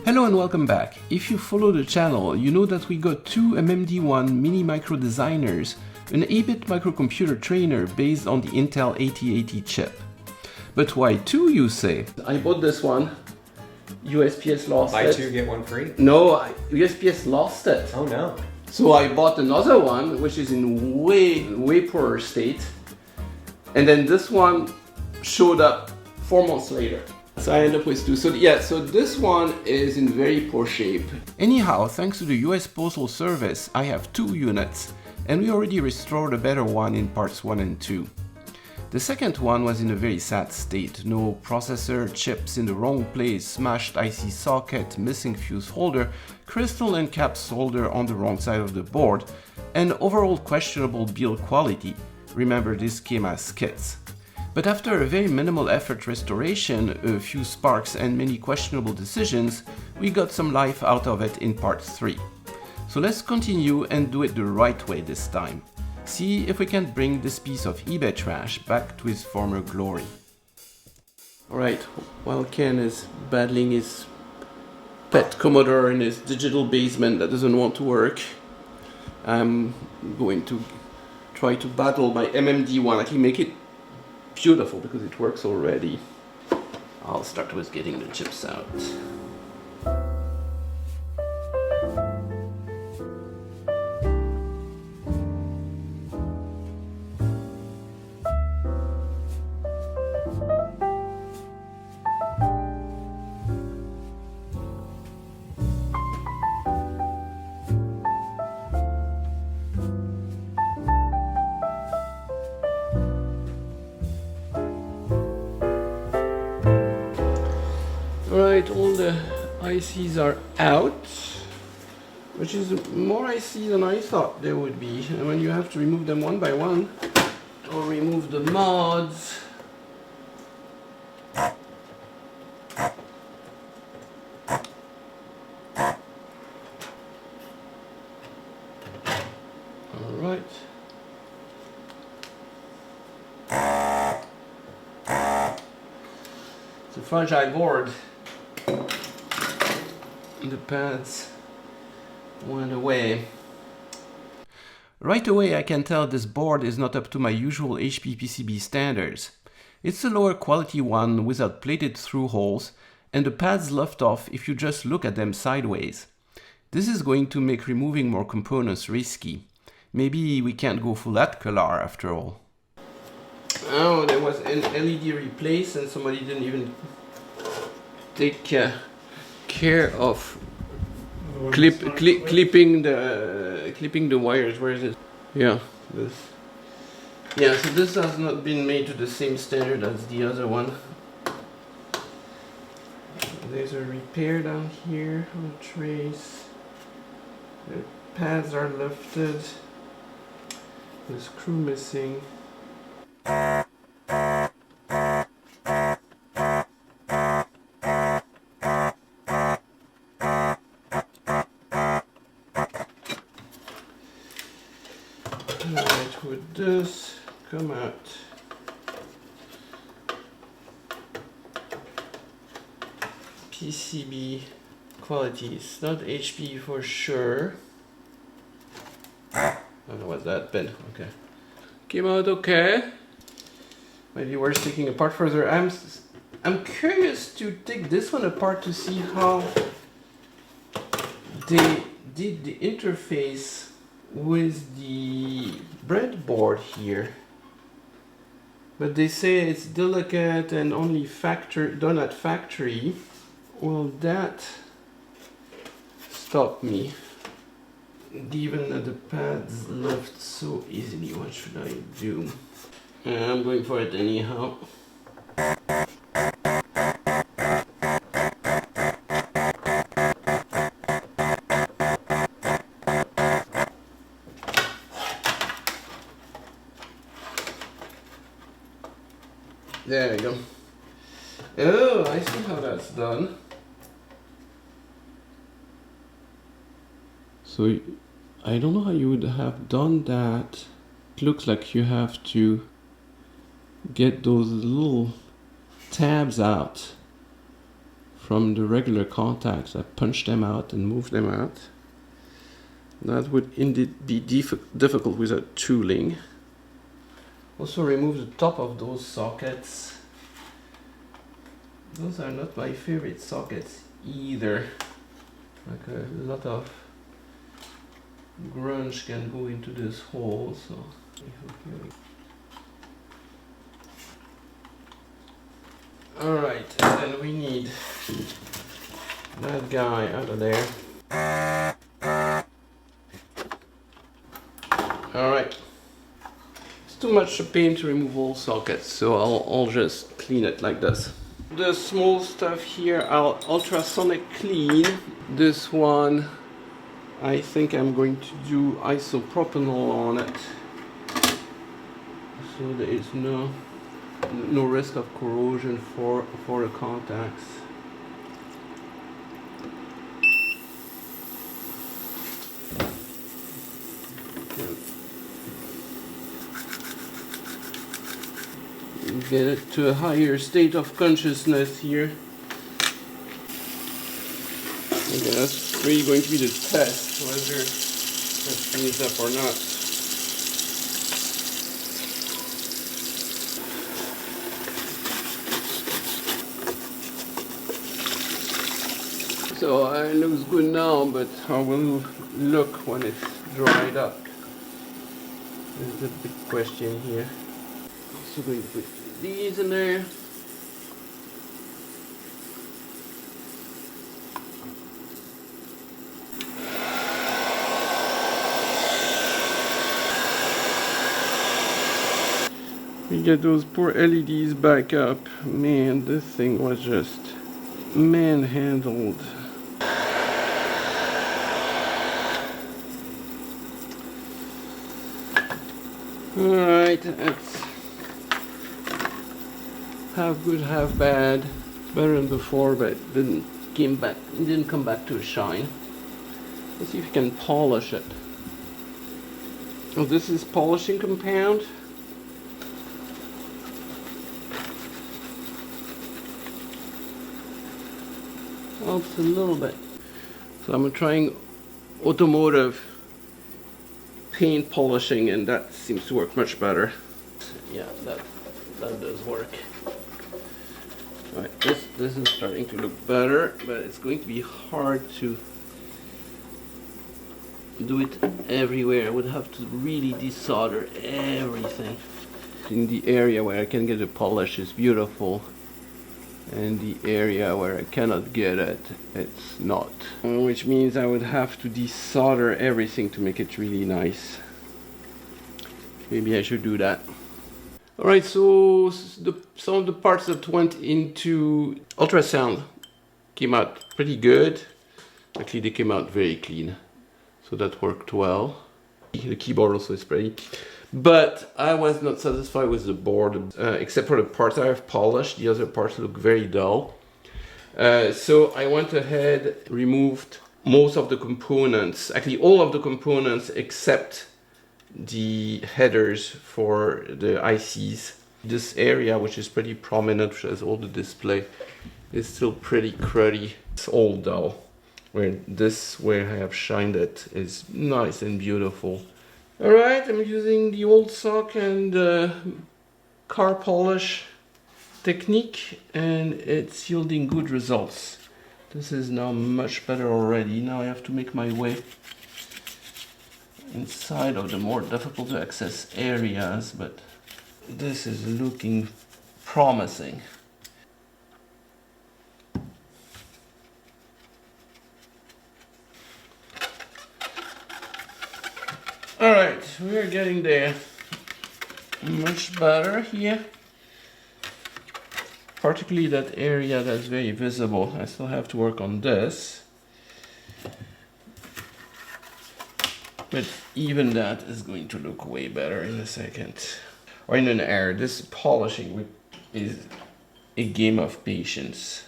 Hello and welcome back. If you follow the channel, you know that we got two MMD1 mini micro designers, an 8-bit microcomputer trainer based on the Intel 8080 chip. But why two, you say? I bought this one. USPS lost it. Buy two, get one free? No, USPS lost it. Oh no. So I bought another one, which is in way poorer state. And then this one showed up 4 months later. So I end up with two. So yeah, so this one is in very poor shape. Anyhow, thanks to the US Postal Service, I have 2 units, and we already restored a better one in parts 1 and 2. The second one was in a very sad state. No processor, chips in the wrong place, smashed IC socket, missing fuse holder, crystal and cap solder on the wrong side of the board, and overall questionable build quality. Remember, this came as kits. But after a very minimal effort restoration, a few sparks and many questionable decisions, we got some life out of it in part 3. So let's continue and do it the right way this time. See if we can bring this piece of eBay trash back to its former glory. Alright, while Ken is battling his pet Commodore in his digital basement that doesn't want to work, I'm going to try to battle my MMD1. I can make it beautiful because it works already. I'll start with getting the chips out. Alright, all the ICs are out, which is more ICs than I thought there would be. And when you have to remove them one by one, or remove the mods. Alright. It's a fragile board. The pads went away. Right away I can tell this board is not up to my usual HP PCB standards. It's a lower quality one without plated through holes, and the pads left off if you just look at them sideways. This is going to make removing more components risky. Maybe we can't go full Atcalar after all. Oh, there was an LED replaced and somebody didn't even take care of clipping the wires. Where is it? Yeah, this. Yeah, so this has not been made to the same standard as the other one. There's a repair down here on the trace. The pads are lifted. The screw missing. Alright, would this come out? PCB quality, it's not HP for sure. I don't know what's that been. Okay. Came out okay. Might be worth taking apart further. I'm curious to take this one apart to see how they did the interface with the breadboard here. But they say it's delicate and only done at factory. Will that stop me? Given that the pads lift so easily, what should I do? I'm going for it anyhow. There we go. Oh, I see how that's done. So I don't know how you would have done that. It looks like you have to get those little tabs out from the regular contacts. I punch them out and move them out. That would indeed be difficult without tooling. Also remove the top of those sockets. Those are not my favorite sockets either. Like a lot of grunge can go into this hole, so alright, and then we need that guy out of there. Alright. It's too much pain to remove all sockets, so I'll just clean it like this. The small stuff here I'll ultrasonic clean. This one I think I'm going to do isopropanol on it, so there is no risk of corrosion for the contacts. Get it to a higher state of consciousness here. Okay, that's really going to be the test, whether that cleans up or not. So it looks good now, but how will it look when it's dried up? This is the big question here. Also going to put these in there. We get those poor LEDs back up. Man, this thing was just manhandled. Alright, that's half good, half bad. Better than before, but it didn't come back to a shine. Let's see if you can polish it. Oh, this is polishing compound. Helps a little bit. So I'm trying automotive paint polishing, and that seems to work much better. Yeah, that does work. Alright, this is starting to look better, but it's going to be hard to do it everywhere. I would have to really desolder everything. In the area where I can get a polish is beautiful, and the area where I cannot get it, it's not. Which means I would have to desolder everything to make it really nice. Maybe I should do that. Alright, so some of the parts that went into ultrasound came out pretty good. Actually, they came out very clean, so that worked well. The keyboard also is pretty. But I was not satisfied with the board, except for the parts I have polished. The other parts look very dull. So I went ahead, removed most of the components, actually all of the components except the headers for the ICs. This area, which is pretty prominent, which has all the display, is still pretty cruddy. It's all dull. Where I have shined it is nice and beautiful. Alright, I'm using the old sock and car polish technique, and it's yielding good results. This is now much better already. Now I have to make my way inside of the more difficult to access areas, but this is looking promising. Alright, we're getting there. Much better here. Particularly that area that's very visible. I still have to work on this. But even that is going to look way better in a second. Or in an hour. This polishing is a game of patience.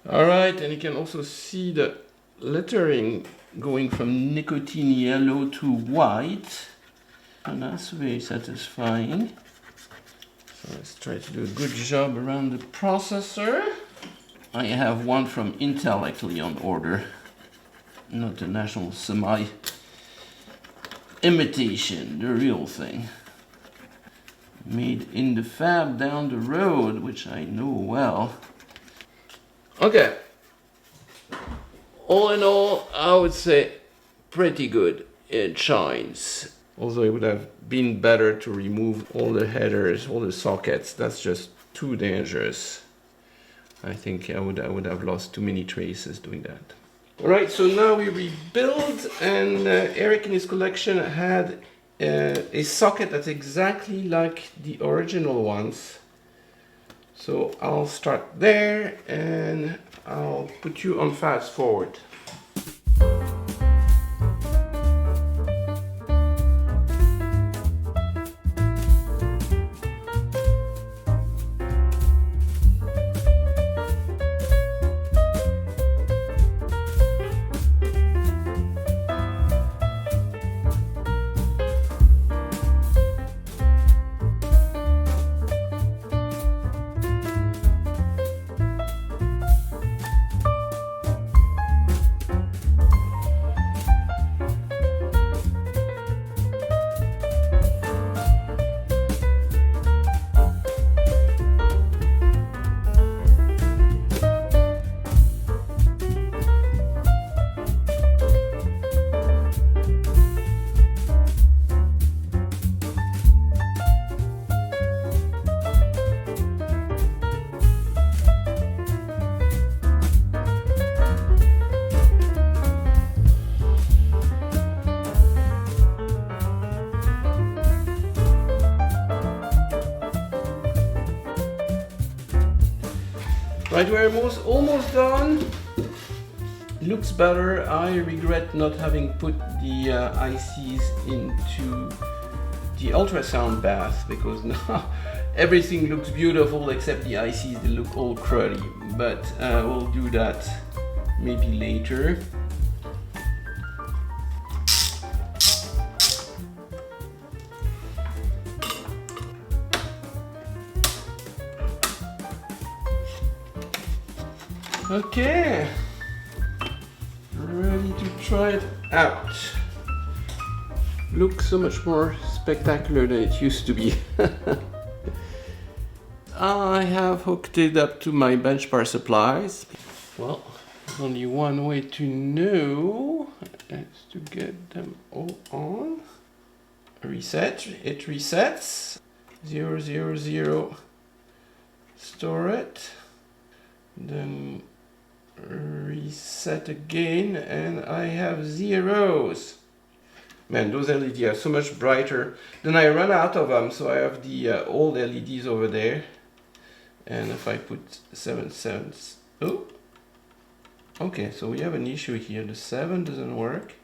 Alright, and you can also see the lettering going from nicotine yellow to white, and that's very satisfying. So let's try to do a good job around the processor. I have one from Intel actually on order, not the National Semi imitation, the real thing. Made in the fab down the road, which I know well. Okay. All in all, I would say pretty good. It shines. Also, it would have been better to remove all the headers, all the sockets. That's just too dangerous. I think I would have lost too many traces doing that. All right, so now we rebuild, and Eric in his collection had a socket that's exactly like the original ones. So I'll start there, and I'll put you on fast forward. Right, we're almost done. Looks better. I regret not having put the ICs into the ultrasound bath, because now everything looks beautiful except the ICs. They look all cruddy, but we'll do that maybe later. Okay, ready to try it out. Looks so much more spectacular than it used to be. I have hooked it up to my bench bar supplies. Well, only one way to know is to get them all on. Reset, it resets. 0, 0, 0, store it. Then reset again, and I have zeros. Man, those LEDs are so much brighter. Then I run out of them, so I have the old LEDs over there. And if I put 7 cents, oh, okay, so we have an issue here. The 7 doesn't work.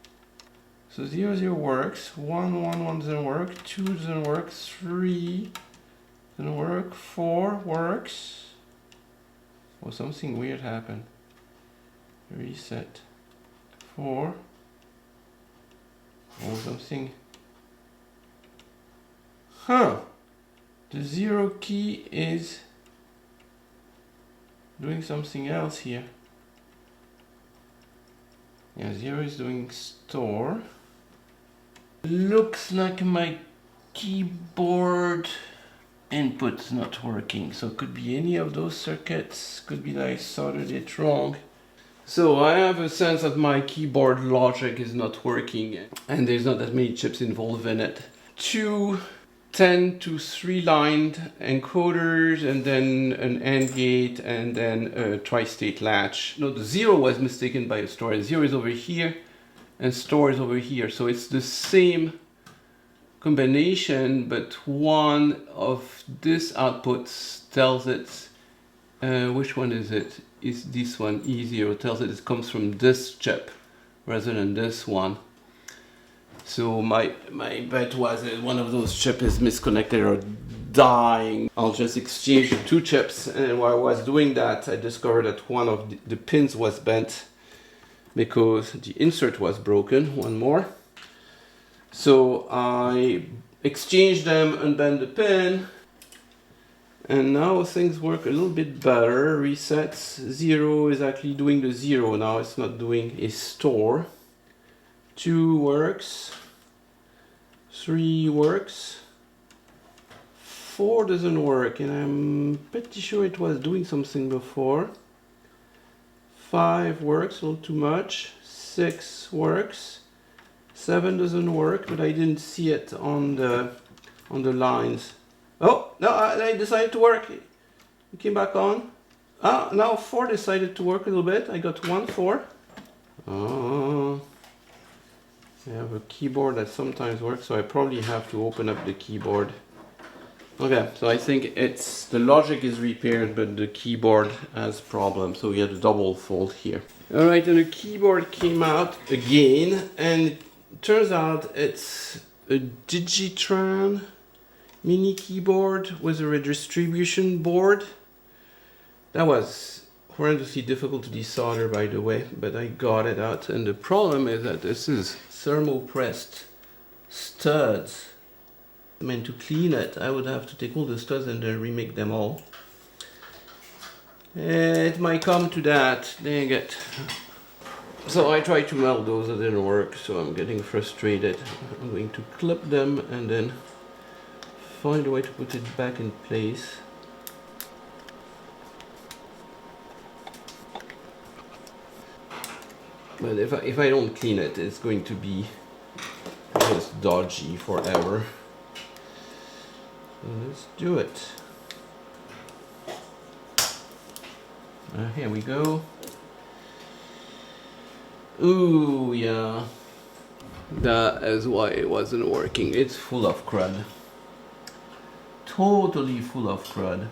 So 0, 0 works. 1, 1, 1 doesn't work. 2 doesn't work. 3 doesn't work. 4 works. Oh, something weird happened. Reset. 4. Oh, something. Huh. The 0 key is doing something else here. Yeah, 0 is doing store. Looks like my keyboard input's not working, so it could be any of those circuits. Could be that I soldered it wrong. So I have a sense that my keyboard logic is not working, and there's not that many chips involved in it. 2 10 to 3 lined encoders, and then an AND gate, and then a tri-state latch. No, the 0 was mistaken by a store. 0 is over here and store is over here, so it's the same combination, but one of these outputs tells it, which one is it? Is this one, E0, tells it comes from this chip rather than this one. So my bet was that one of those chips is misconnected or dying. I'll just exchange the 2 chips, and while I was doing that, I discovered that one of the pins was bent because the insert was broken, one more. So I exchanged them, unbent the pin, And now things work a little bit better. Resets. 0 is actually doing the 0 now. It's not doing a store. 2 works. 3 works. 4 doesn't work, and I'm pretty sure it was doing something before. 5 works, a little too much. 6 works. 7 doesn't work, but I didn't see it on the lines. Oh, no, I decided to work. It came back on. Ah, now 4 decided to work a little bit. I got 1 4. Oh, I have a keyboard that sometimes works, so I probably have to open up the keyboard. Okay, so I think it's the logic is repaired, but the keyboard has problems, so we had a double fault here. All right, and the keyboard came out again, and it turns out it's a Digitran mini keyboard with a redistribution board. That was horrendously difficult to desolder, by the way, but I got it out. And the problem is that this is thermopressed studs. I mean, to clean it, I would have to take all the studs and then remake them all. It might come to that, dang it. So I tried to melt those, it didn't work, so I'm getting frustrated. I'm going to clip them and then find a way to put it back in place. But if I don't clean it, it's going to be just dodgy forever. So let's do it. Here we go. Ooh, yeah. That is why it wasn't working. It's full of crud. Totally full of crud.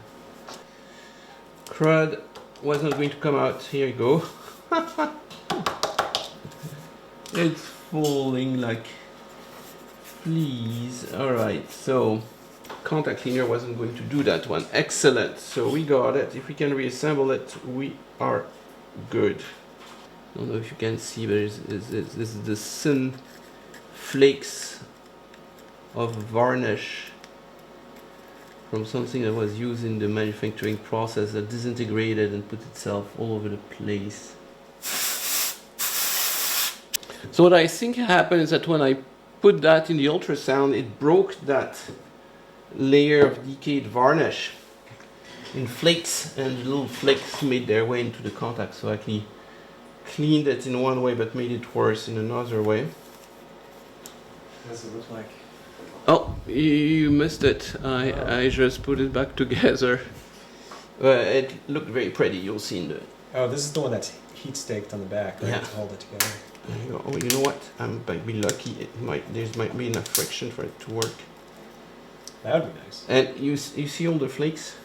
Crud wasn't going to come out. Here you go. It's falling like fleas. Alright, so contact cleaner wasn't going to do that one. Excellent. So we got it. If we can reassemble it, we are good. I don't know if you can see, but this is the thin flakes of varnish from something that was used in the manufacturing process that disintegrated and put itself all over the place. So what I think happened is that when I put that in the ultrasound, it broke that layer of decayed varnish in flakes, and the little flakes made their way into the contact. So I actually cleaned it in one way but made it worse in another way. What does it look like? Oh, you missed it. I just put it back together. It looked very pretty, you'll see in the... Oh, this is the one that's heat staked on the back, right? Yeah. To hold it together. Oh, you know what? I might be lucky. There might be enough friction for it to work. That would be nice. And you see all the flakes?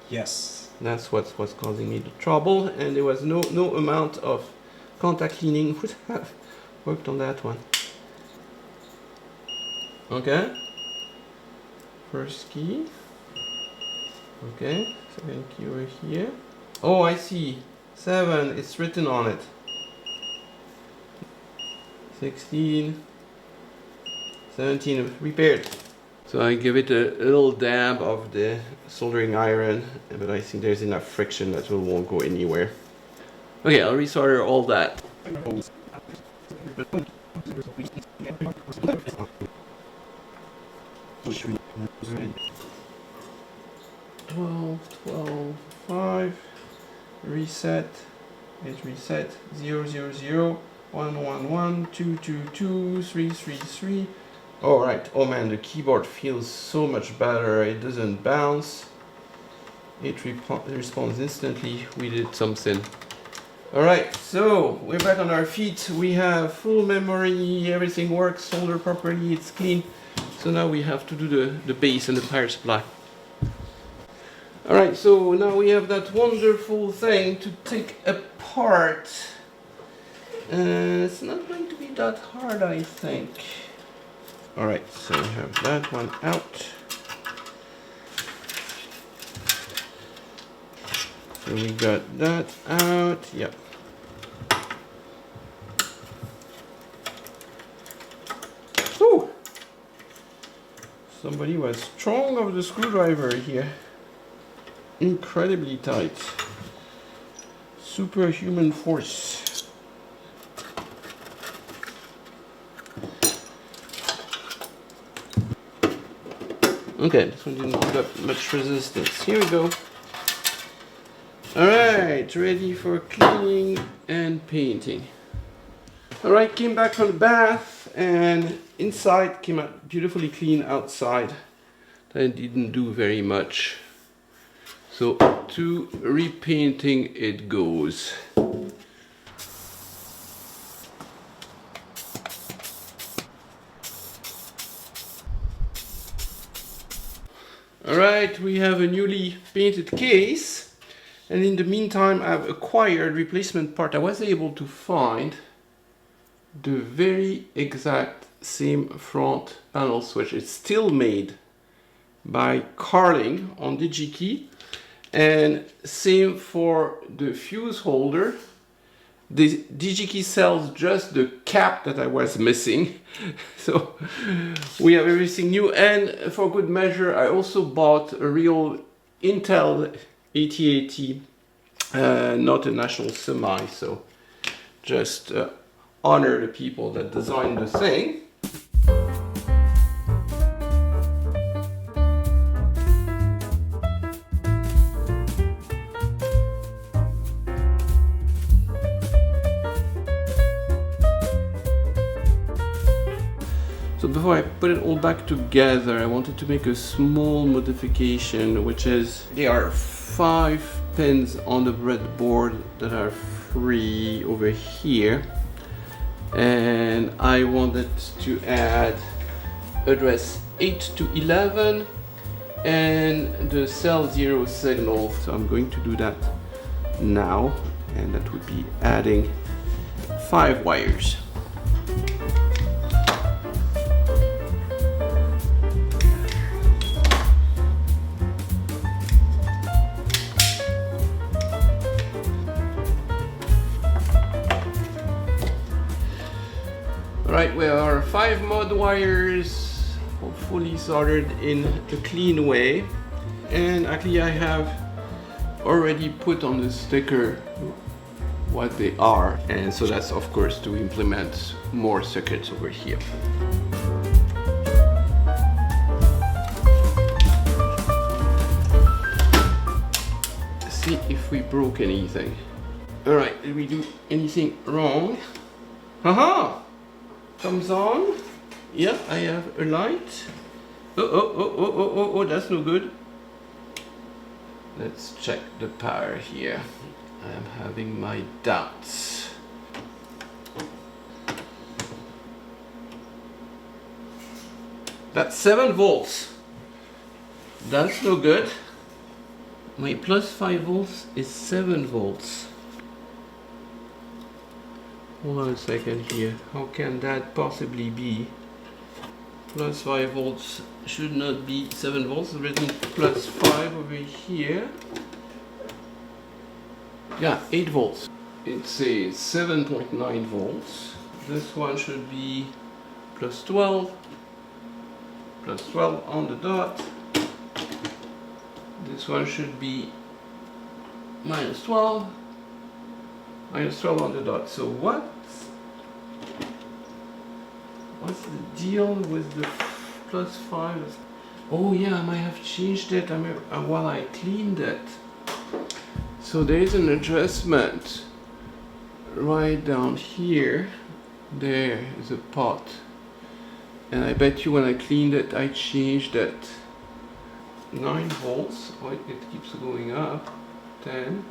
Yes. That's what's causing me the trouble. And there was no amount of contact cleaning would have worked on that one. Okay. First key. Okay. Second key over here. Oh, I see. 7. It's written on it. 16, 17, repaired. So I give it a little dab of the soldering iron, but I think there's enough friction that it won't go anywhere. Okay, I'll resolder all that. 12, 5, reset, it reset, 0, 0, 0. 1, 1, 1, 2, 2, 2, 3, 3, 3. Alright, oh man, the keyboard feels so much better. It doesn't bounce. It responds instantly. We did something. Alright, so we're back on our feet. We have full memory, everything works, solder properly, it's clean. So now we have to do the base and the power supply. Alright, so now we have that wonderful thing to take apart. It's not going to be that hard, I think. Alright, so we have that one out. So we got that out, yep. Ooh! Somebody was strong of the screwdriver here. incredibly tight. Superhuman force. Okay, this one didn't put up much resistance. Here we go. Alright, ready for cleaning and painting. Alright, came back from the bath and inside came out beautifully clean. Outside I didn't do very much. So to repainting it goes. Alright, we have a newly painted case, and in the meantime I've acquired replacement part. I was able to find the very exact same front panel switch. It's still made by Carling on DigiKey, and same for the fuse holder. The DigiKey sells just the cap that I was missing. So we have everything new, and for good measure I also bought a real Intel 8080, not a National Semi, so just honor the people that designed the thing. So before I put it all back together, I wanted to make a small modification, which is there are 5 pins on the breadboard that are free over here, and I wanted to add address 8 to 11 and the cell 0 signal. So I'm going to do that now, and that would be adding 5 wires. Right, we are 5 mod wires, hopefully soldered in a clean way. And actually I have already put on the sticker what they are. And so that's of course to implement more circuits over here. See if we broke anything. Alright, did we do anything wrong? Haha! Comes on. Yeah, I have a light. Oh, that's no good. Let's check the power here. I am having my doubts. That's 7 volts. That's no good. My plus 5 volts is 7 volts. Hold on a second here. How can that possibly be? Plus 5 volts should not be 7 volts. It's written plus 5 over here. Yeah, 8 volts. It says 7.9 volts. This one should be plus 12. Plus 12 on the dot. This one should be minus 12. Minus 12 on the dot. So what's the deal with the plus 5? Oh yeah, I might have changed it while I cleaned it. So there is an adjustment right down here. There is a pot. And I bet you when I cleaned it, I changed it. 9 volts. Oh, it keeps going up. 10.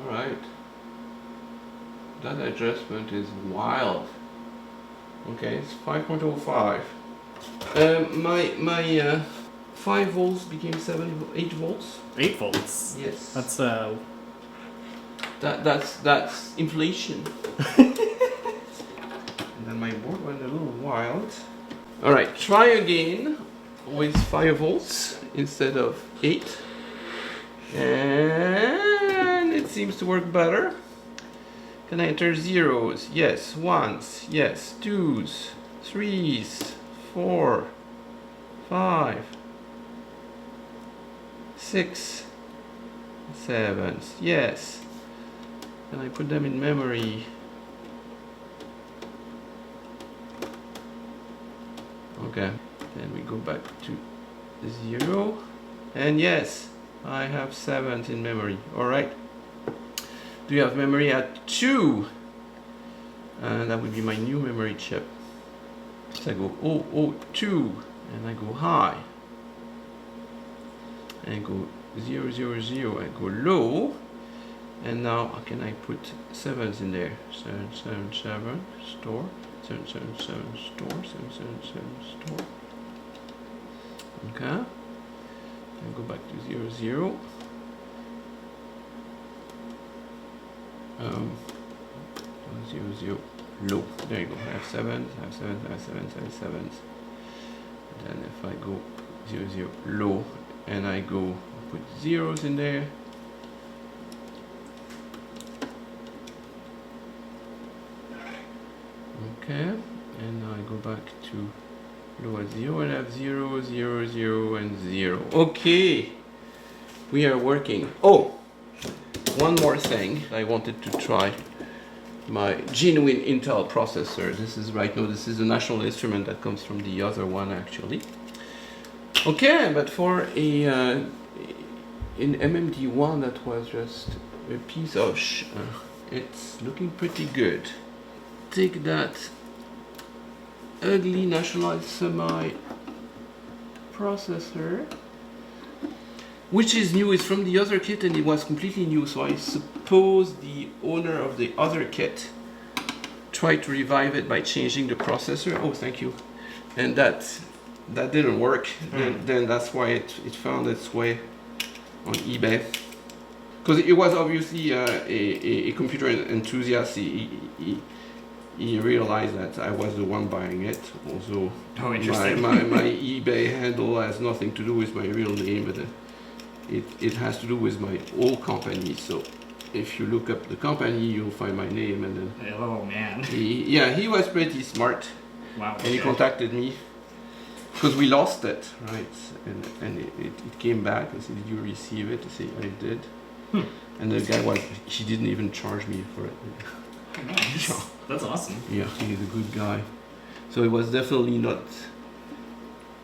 Alright, that adjustment is wild. Okay, it's 5.05. My 5 volts became 8 volts. 8 volts. Yes. That's inflation. And then my board went a little wild. Alright, try again with 5 volts instead of 8. And it seems to work better. Can I enter zeros? Yes. Ones? Yes. Twos, threes, 4, 5. 6 sevens. Yes. And I put them in memory. Okay. Then we go back to 0. And yes, I have 7s in memory. Alright. Do you have memory at 2? And that would be my new memory chip. So I go 002 and I go high. And I go 000, I go low. And now can I put 7s in there? 777 store, 777 store, 777 store. Okay. And go back to 00. 00 low. There you go. I have 7s, I have 7s, I have 7s, I have 7s. Then if I go 00 low and I go put zeros in there. Okay, and now I go back to low at 0 and I have 0, 0, 0, and 0. Okay, we are working. Oh, one more thing. I wanted to try my genuine Intel processor. This is right now, this is a National Instrument that comes from the other one actually. Okay, but for a in MMD one that was just a piece of it's looking pretty good. Take that ugly nationalized semi processor, which is new, it's from the other kit and it was completely new, so I suppose the owner of the other kit tried to revive it by changing the processor. Oh, thank you. And that didn't work. Then that's why it found its way on eBay. Because it was obviously a computer enthusiast. He realized that I was the one buying it. Also, oh, interesting. my eBay handle has nothing to do with my real name, but it has to do with my old company. So if you look up the company, you'll find my name. And then oh man. He was pretty smart. Wow. And he contacted me because we lost it, right? And it came back and said, "Did you receive it?" I said, "I did." And the guy he didn't even charge me for it. Nice. That's awesome. Yeah, he's a good guy. So it was definitely not.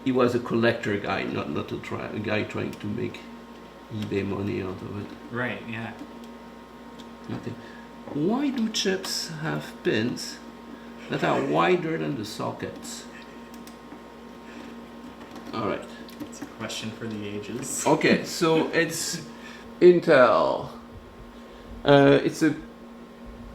He was a collector guy, not a guy trying to make eBay money out of it. Right. Yeah. Okay. Why do chips have pins that are wider than the sockets? All right. It's a question for the ages. Okay, so it's Intel. It's a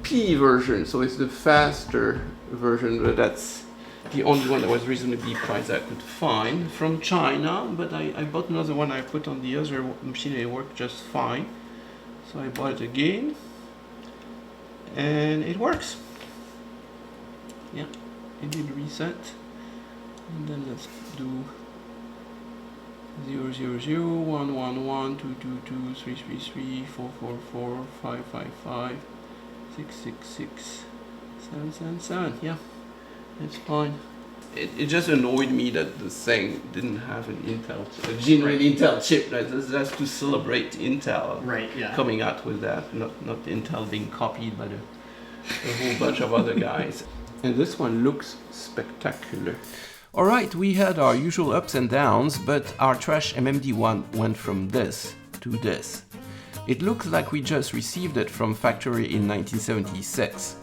P version, so it's the faster version, but that's the only one that was reasonably priced I could find from China. But I bought another one I put on the other machine and it worked just fine. So I bought it again and it works. Yeah, it did reset. And then let's do 000 111 222 333 444 555 666 777. Yeah, it's fine. It just annoyed me that the thing didn't have a genuine Intel chip. Right? That's to celebrate Intel coming out with that, not Intel being copied by a whole bunch of other guys. And this one looks spectacular. Alright, we had our usual ups and downs, but our trash MMD1 went from this to this. It looks like we just received it from factory in 1976.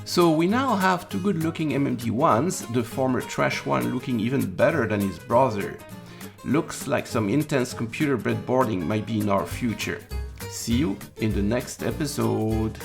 So we now have two good looking MMD1s, the former trash one looking even better than his brother. Looks like some intense computer breadboarding might be in our future. See you in the next episode.